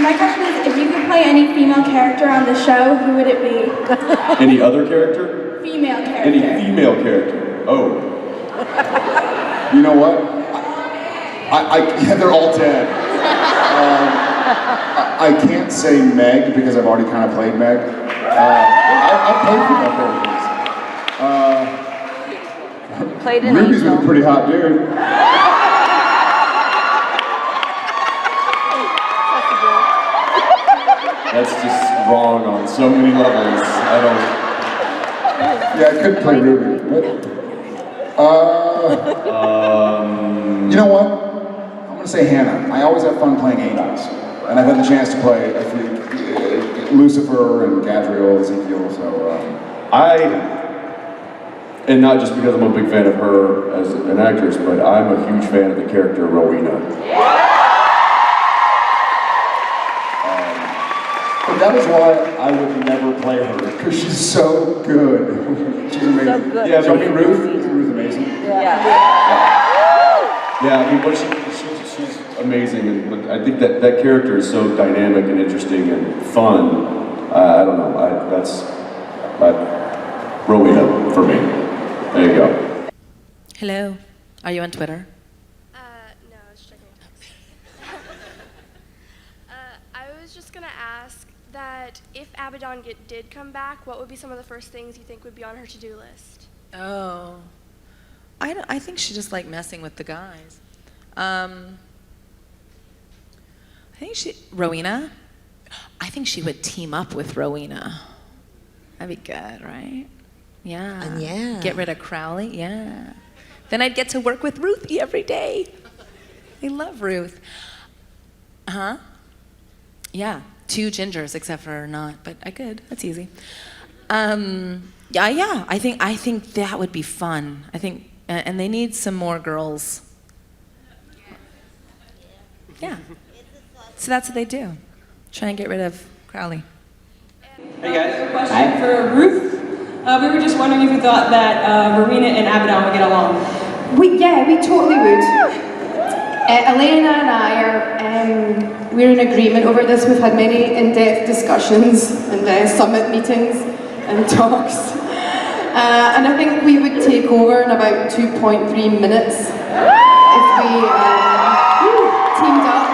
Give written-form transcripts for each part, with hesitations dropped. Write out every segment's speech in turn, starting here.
My question is, if you could play any female character on the show, who would it be? Any other character? Female character. Any female character. Oh. You know what? Yeah, they're all dead. I can't say Meg because I've already kind of played Meg. I've played female characters. Played an Ruby's angel. been a pretty hot dude. That's just wrong on so many levels. I don't... Yeah, I could play Ruby, but... You know what? I'm gonna say Hannah. I always have fun playing angels. And I've had the chance to play, I think, Lucifer and Gadriel, Ezekiel, so... And not just because I'm a big fan of her as an actress, but I'm a huge fan of the character Rowena. But that is why I would never play her, because she's so good. She's amazing. So good. Yeah, so Ruth? Isn't Ruth amazing? Yeah, I mean, but she's amazing, but I think that character is so dynamic and interesting and fun. I don't know, that's Rowena for me. There you go. Hello, are you on Twitter? No, I was checking text. I was just gonna ask that if Abaddon did come back, what would be some of the first things you think would be on her to-do list? Oh, I think she just like messing with the guys. I think Rowena? I think she would team up with Rowena. That'd be good, right? Yeah. Yeah. Get rid of Crowley, yeah. Then I'd get to work with Ruthie every day. I love Ruth. Huh? Yeah, 2 gingers except for not, but I could, that's easy. Yeah, I think that would be fun. I think, and they need some more girls. Yeah. So that's what they do. Try and get rid of Crowley. Hey guys. Question for Ruth. We were just wondering if you thought that Rowena and Abaddon would get along. We totally would. Elena and I we're in agreement over this. We've had many in-depth discussions and summit meetings and talks. And I think we would take over in about 2.3 minutes if we teamed up.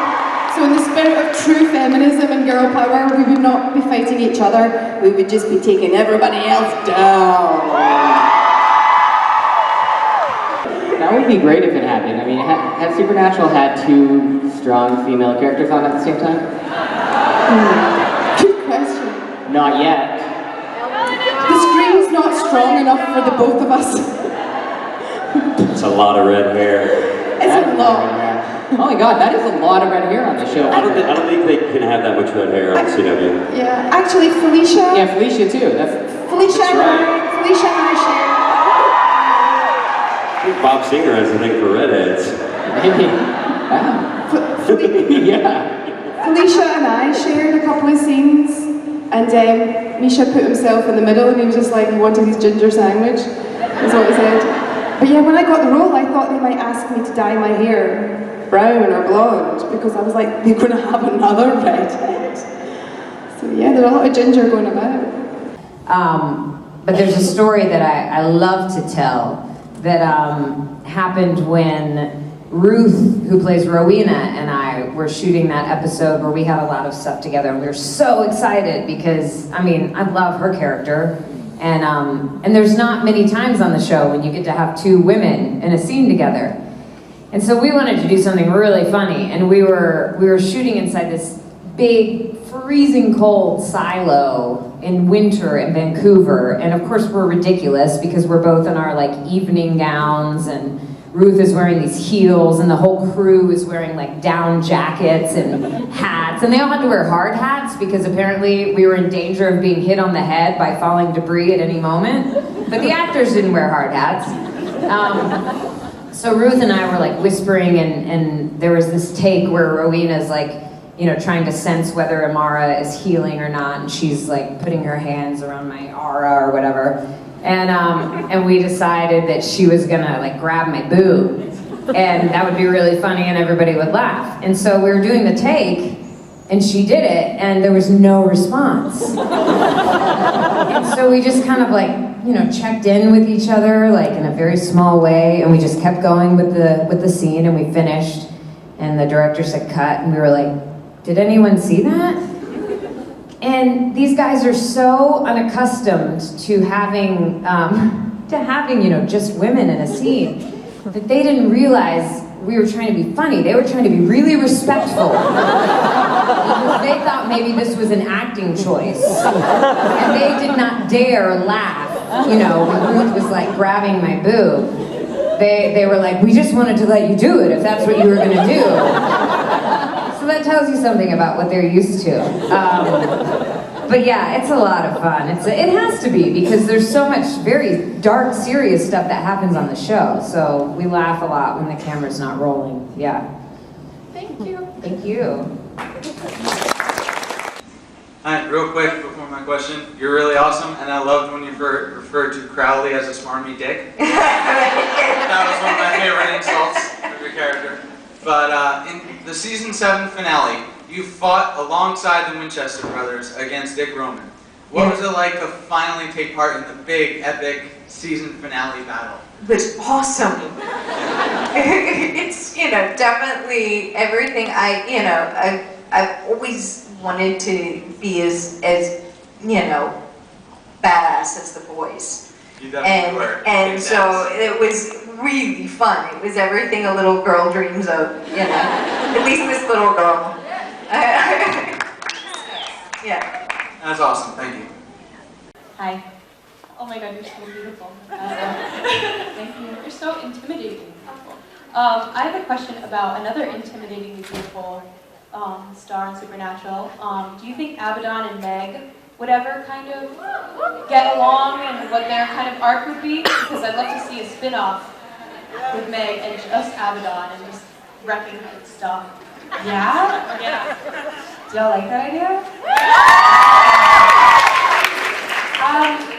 So in the spirit of true feminism and girl power, we would not be fighting each other, we would just be taking everybody else down. That would be great if it happened. I mean, has Supernatural had 2 strong female characters on at the same time? Good question. Not yet. The screen's not strong enough for the both of us. It's a lot of red hair. It's a lot. Oh my god, that is a lot of red hair on the show. I don't think they can have that much red hair on the CW. Yeah, actually Felicia. Yeah, Felicia too. Felicia and I share. I think Bob Singer has a thing for redheads. Maybe. Wow. Yeah. Felicia and I shared a couple of scenes, and Misha put himself in the middle, and he was just like, he wanted his ginger sandwich, is what he said. But yeah, when I got the role, I thought they might ask me to dye my hair brown or blonde, because I was like, they're going to have another redhead. So yeah, there's a lot of ginger going about. But there's a story that I love to tell that happened when Ruth, who plays Rowena, and I were shooting that episode where we had a lot of stuff together, and we were so excited because, I mean, I love her character, and there's not many times on the show when you get to have 2 women in a scene together. And so we wanted to do something really funny, and we were shooting inside this big, freezing cold silo in winter in Vancouver, and of course we're ridiculous because we're both in our like evening gowns, and Ruth is wearing these heels, and the whole crew is wearing like down jackets and hats, and they all had to wear hard hats because apparently we were in danger of being hit on the head by falling debris at any moment, but the actors didn't wear hard hats. So Ruth and I were like whispering, and there was this take where Rowena's like, you know, trying to sense whether Amara is healing or not, and she's like putting her hands around my aura or whatever. And we decided that she was gonna like grab my boob, and that would be really funny and everybody would laugh. And so we were doing the take, And she did it, and there was no response. And so we just kind of like, you know, checked in with each other, like in a very small way, and we just kept going with the scene, and we finished. And the director said cut, and we were like, did anyone see that? And these guys are so unaccustomed to having, you know, just women in a scene that they didn't realize we were trying to be funny. They were trying to be really respectful. Because they thought maybe this was an acting choice. And they did not dare laugh, you know, when Ruth was like grabbing my boob. They were like, we just wanted to let you do it if that's what you were gonna do. So that tells you something about what they're used to. But yeah, it's a lot of fun. It has to be, because there's so much very dark, serious stuff that happens on the show. So we laugh a lot when the camera's not rolling. Yeah. Thank you. Thank you. Hi, real quick before my question. You're really awesome, and I loved when you referred to Crowley as a smarmy dick. That was one of my favorite insults of your character. But in the season 7 finale, you fought alongside the Winchester brothers against Dick Roman. What was it like to finally take part in the big, epic season finale battle? It was awesome. It's, you know, definitely everything I've always wanted to be as you know, badass as the boys. You definitely were. And so it was really fun. It was everything a little girl dreams of, you know. At least this little girl. Yeah. That's awesome. Thank you. Hi. Oh my God, you're so beautiful. Thank you. You're so intimidatingly beautiful. I have a question about another intimidatingly beautiful star in Supernatural. Do you think Abaddon and Meg would ever kind of get along, and what their kind of arc would be? Because I'd love to see a spin-off with Meg and just Abaddon and just wrecking stuff. Yeah? Yeah. Do y'all like that idea?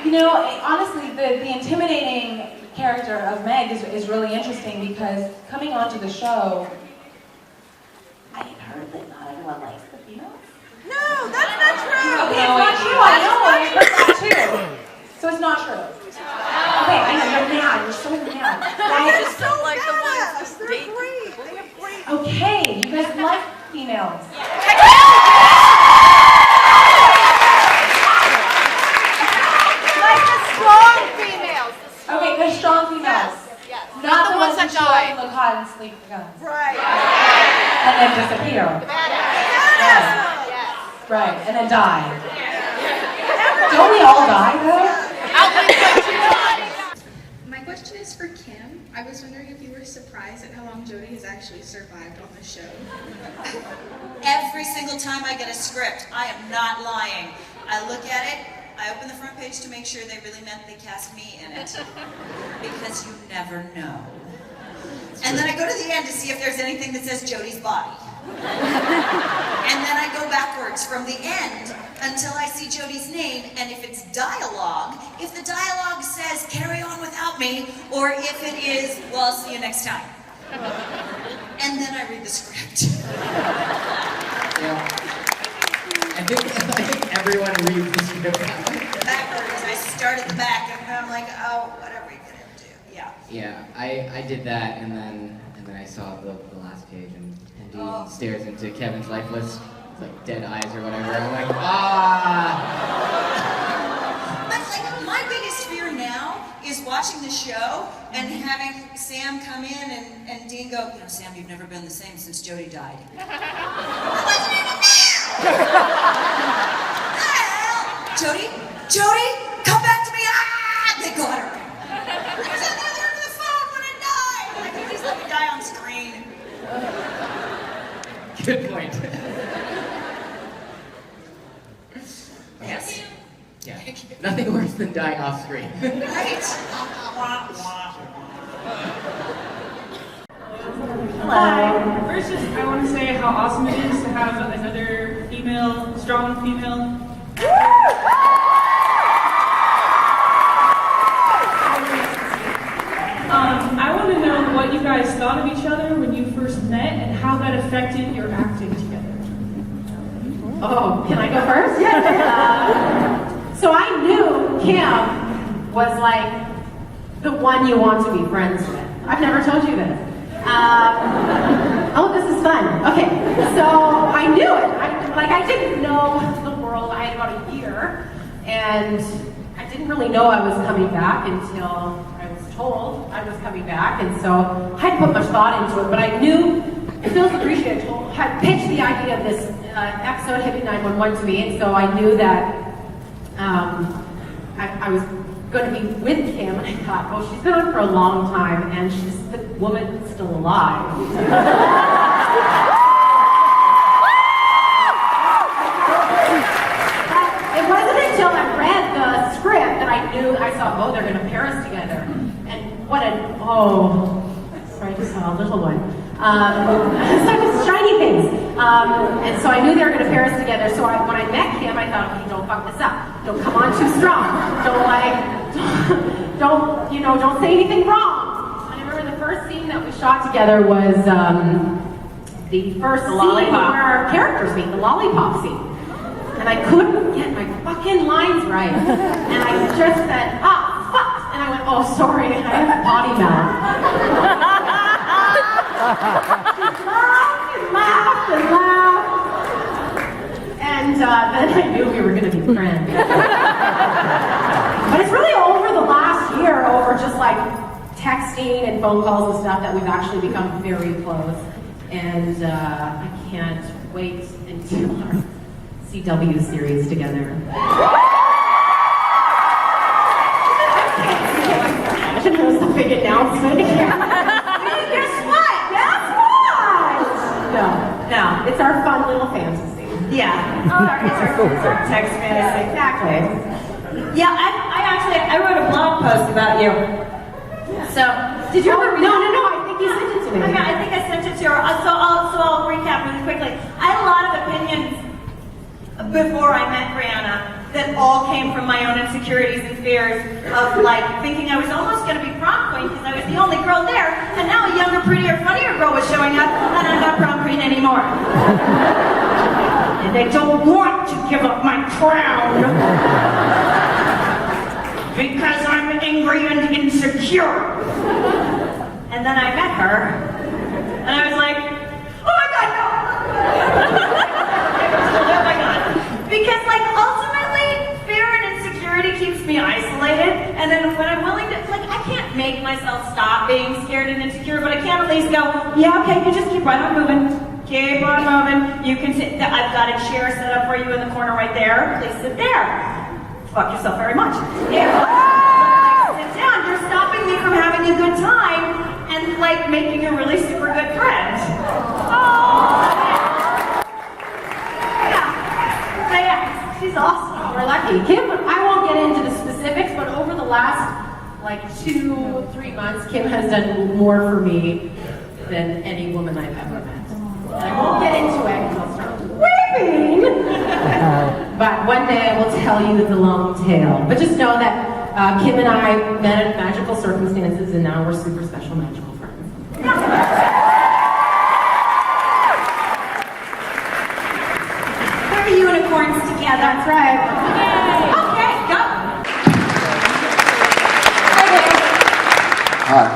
You know, honestly, the intimidating character of Meg is really interesting, because coming onto the show, I had heard that not everyone likes the females. No, that's not true. Okay, it's not true. I know. I heard that too. So it's not true. Okay, I know you're mad. You're so mad. I just don't like the ones that date. Okay, you guys like females. Like the strong females. Okay, the strong females. Yes. Not the ones that die. Look hot and sleep the guns. Right. And then disappear. Yes. Right, and then die. Don't we all die though? My question is for Kim. I was wondering if you were surprised at how long Jodie has actually survived on the show. Every single time I get a script, I am not lying. I look at it, I open the front page to make sure they really meant they cast me in it. Because you never know. And then I go to the end to see if there's anything that says Jodie's body. And then I go backwards from the end until I see Jodie's name, and if it's dialogue, if the dialogue says carry on without me, or if it is, well, I'll see you next time. And then I read the script. Yeah. I think everyone reads the script backwards. I start at the back, and I'm like, oh, what are we gonna do? Yeah. Yeah, I did that, and then I saw the last page, and Dean stares into Kevin's lifeless, like dead eyes or whatever. I'm like, ah. But like, my biggest fear now is watching the show and having Sam come in and Dean go, you know, Sam, you've never been the same since Jodie died. I wasn't even there. Jodie, come back to me! Ah! They got her. I was on the other end of the phone when it died. Like, please let me die on screen. Good point. Yes. Yeah. Nothing worse than dying off screen. Right? Hello. First, I want to say how awesome it is to have another female, strong female. I want to know what you guys thought of each other when you first met and how that affected your acting together. Oh, can I go first? Yeah. So I knew Kim was like the one you want to be friends with. I've never told you this. Oh, this is fun. Okay, so I knew it. I didn't know the world. I had about a year, and I didn't really know I was coming back until I was told I was coming back, and so I hadn't put much thought into it, but I knew Phil's appreciated had pitched the idea of this episode Hippie 911 to me, and so I knew that I was going to be with Kim, and I thought, oh, she's been on for a long time, and the woman's still alive. It wasn't until I read the script that I saw, oh, they're going to pair us together. And sorry, I just saw a little one. It's shiny things. And so I knew they were going to pair us together. So when I met Kim, I thought, okay, don't fuck this up. Don't come on too strong. Don't say anything wrong. And I remember the first scene that we shot together was the first scene where our characters meet, the lollipop scene. And I couldn't get my fucking lines right. And I just said, fuck. And I went, oh, sorry, I have potty mouth. Laughed. And then I knew we were going to be friends. But it's really over the last year, over just like texting and phone calls and stuff, that we've actually become very close. And I can't wait until our CW series together. Imagine it was a big announcement. Guess what? No, it's our fun little fantasy. Yeah. It's our text fantasy. Exactly. Yeah, I wrote a blog post about you. So, did you ever read it? No, I think you sent it to me. Okay, I think I sent it to her. So I'll recap really quickly. I had a lot of opinions before I met Brianna that all came from my own insecurities and fears of thinking I was almost going to be prom queen because I was the only girl there, and now a younger, prettier, funnier girl was showing up, and I'm not prom queen anymore. And I don't want to give up my crown because I'm angry and insecure. And then I met her, and I was like, oh my God, no! Oh my God. Because ultimately, fear and insecurity keeps me isolated, and then when I'm willing to, I can't make myself stop being scared and insecure, but I can at least go, yeah, okay, you just keep right on moving. Keep on moving. You can sit, I've got a chair set up for you in the corner right there. Please sit there. Fuck yourself very much. If sit down, you're stopping me from having a good time and making a really super good friend. She's awesome. We're lucky. Kim, I won't get into the specifics, but over the last 2-3 months, Kim has done more for me than any woman I've ever met. And I won't get into it because I'll start weeping. But one day I will tell you the long tale. But just know that Kim and I met in magical circumstances, and now we're super special magical friends. We're unicorns together. That's right. Okay, go. Hi.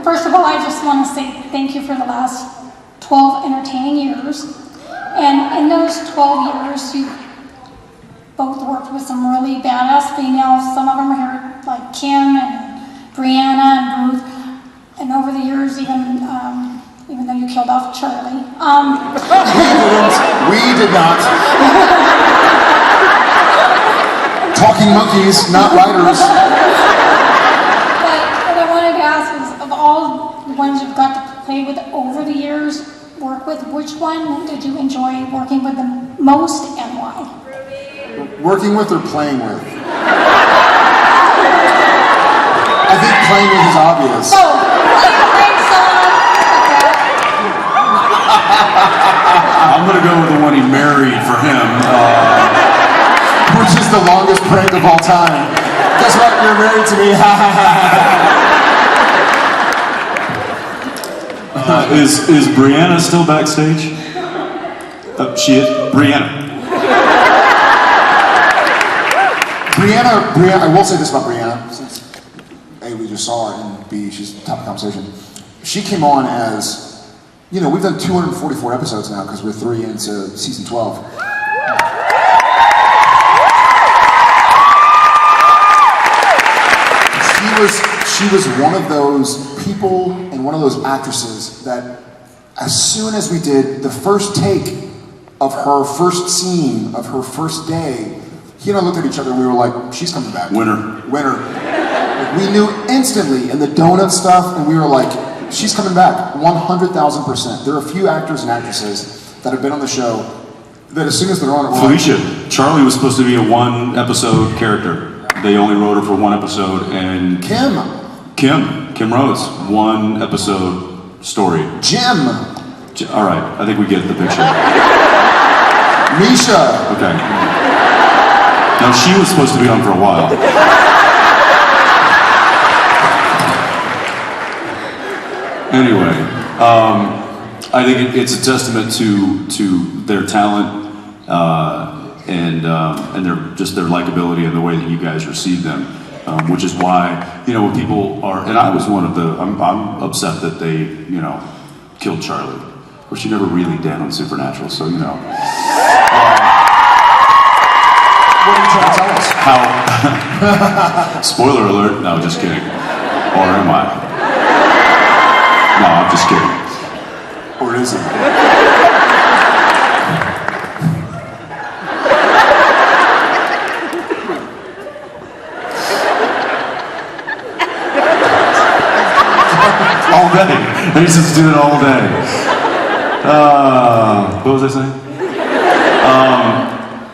First of all, I just want to say thank you for the last 12 entertaining years. And in those 12 years, you both worked with some really badass females. Some of them are here, like Kim and Brianna and Ruth. And over the years, even though you killed off Charlie. We did not. Talking monkeys, not writers. But what I wanted to ask is, of all the ones you've got to play with over the years, work with, which one did you enjoy working with the most and why? Working with or playing with? I think playing with is obvious. Oh, thanks so I'm gonna go with the one he married for him. Which is the longest prank of all time. Guess what? You're married to me. Is Brianna still backstage? She is? Brianna. Brianna, I will say this about Brianna, since A, we just saw her, and B, she's top of the conversation. She came on as, you know, we've done 244 episodes now because we're 3 into season 12. She was one of those people and one of those actresses that as soon as we did the first take of her first scene of her first day, he and I looked at each other and we were like, she's coming back. Winner. Like, we knew instantly, and the donut stuff, and we were like, she's coming back, 100,000%. There are a few actors and actresses that have been on the show that as soon as they're on it, Felicia, Charlie was supposed to be a 1-episode character. They only wrote her for 1 episode, and Kim Rhodes, 1-episode story. Jim. All right, I think we get the picture. Misha. Okay. Now she was supposed to be on for a while. Anyway, I think it's a testament to their talent and their likability and the way that you guys receive them, which is why, you know, when people are, and I was one of the, I'm upset that they, you know, killed Charlie. Of course, you never really dead on Supernatural, so you know. What are you trying to tell us? How? Spoiler alert! No, just kidding. Or am I? No, I'm just kidding. Or is it? All day. I used to do it all day. What was I saying?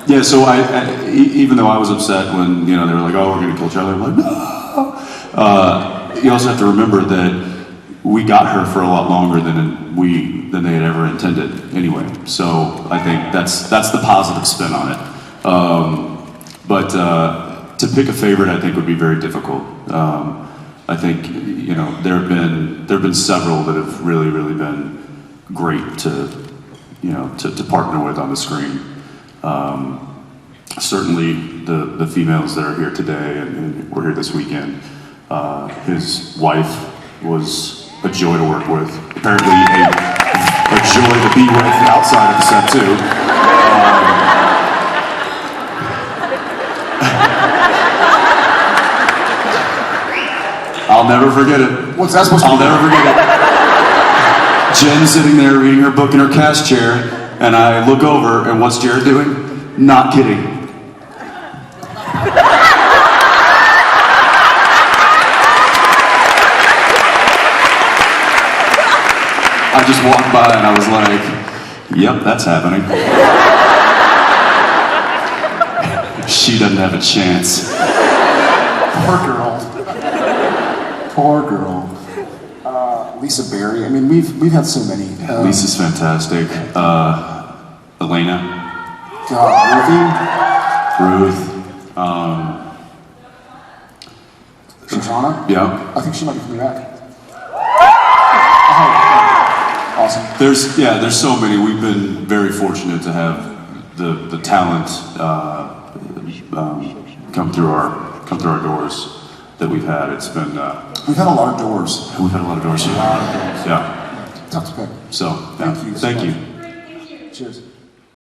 Yeah, so even though I was upset when, you know, they were like, oh, we're gonna kill Charlie, I'm like, no. You also have to remember that we got her for a lot longer than they had ever intended anyway. So I think that's the positive spin on it. But to pick a favorite, I think would be very difficult. I think, you know, there have been several that have really, really been great to, you know, to partner with on the screen. Certainly the females that are here today and were here this weekend. His wife was a joy to work with. Apparently a joy to be with outside of the set too. I'll never forget it. What's that supposed to be? I'll never forget it. Jen sitting there reading her book in her cast chair, and I look over, and what's Jared doing? Not kidding. I just walked by and I was like, yep, that's happening. She doesn't have a chance. Poor girl. Poor girl. Lisa Berry. I mean, we've had so many. Lisa's fantastic. Elena. God, Ruth. Shoshana? Yeah. I think she might be coming back. Awesome. There's so many. We've been very fortunate to have the talent come through our doors that we've had. It's been we've had a lot of doors. We've had a lot of doors. A lot of doors. Yeah. Tough to pick. So yeah. Thank you. Cheers.